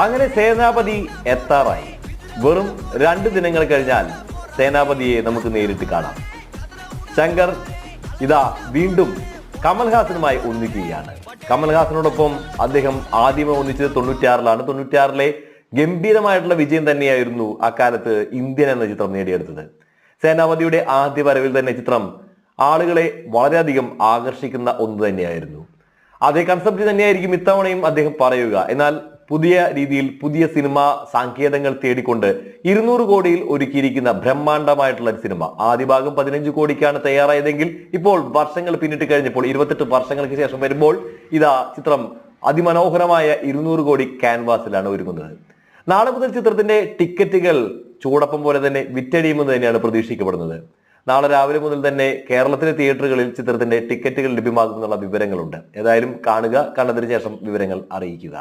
അങ്ങനെ സേനാപതി എത്താറായി. വെറും 2 ദിനങ്ങൾ കഴിഞ്ഞാൽ സേനാപതിയെ നമുക്ക് നേരിട്ട് കാണാം. ശങ്കർ ഇതാ വീണ്ടും കമൽഹാസനുമായി ഒന്നിക്കുകയാണ്. കമൽഹാസനോടൊപ്പം അദ്ദേഹം ആദ്യമേ ഒന്നിച്ചത് 96-ലാണ്. 96-ലെ ഗംഭീരമായിട്ടുള്ള വിജയം തന്നെയായിരുന്നു അക്കാലത്ത് ഇന്ത്യൻ എന്ന ചിത്രം നേടിയെടുത്തത്. സേനാപതിയുടെ ആദ്യ വരവിൽ തന്നെ ചിത്രം ആളുകളെ വളരെയധികം ആകർഷിക്കുന്ന ഒന്ന് തന്നെയായിരുന്നു. അതേ കൺസെപ്റ്റ് തന്നെയായിരിക്കും ഇത്തവണയും അദ്ദേഹം പറയുക. എന്നാൽ പുതിയ രീതിയിൽ പുതിയ സിനിമ സാങ്കേതങ്ങൾ തേടിക്കൊണ്ട് 200 കോടിയിൽ ഒരുക്കിയിരിക്കുന്ന ബ്രഹ്മാണ്ഡമായിട്ടുള്ള ഒരു സിനിമ. ആദ്യ ഭാഗം 15 കോടിക്കാണ് തയ്യാറായതെങ്കിൽ ഇപ്പോൾ വർഷങ്ങൾ പിന്നിട്ട് കഴിഞ്ഞപ്പോൾ 28 വർഷങ്ങൾക്ക് ശേഷം വരുമ്പോൾ ഇതാ ചിത്രം അതിമനോഹരമായ 200 കോടി ക്യാൻവാസിലാണ് ഒരുങ്ങുന്നത്. നാളെ മുതൽ ചിത്രത്തിന്റെ ടിക്കറ്റുകൾ ചൂടപ്പം പോലെ തന്നെ വിറ്റഴിയുമെന്ന് തന്നെയാണ് പ്രതീക്ഷിക്കപ്പെടുന്നത്. നാളെ രാവിലെ മുതൽ തന്നെ കേരളത്തിലെ തിയേറ്ററുകളിൽ ചിത്രത്തിന്റെ ടിക്കറ്റുകൾ ലഭ്യമാകുമെന്നുള്ള വിവരങ്ങളുണ്ട്. ഏതായാലും കാണുക, കണ്ടതിന് ശേഷം വിവരങ്ങൾ അറിയിക്കുക.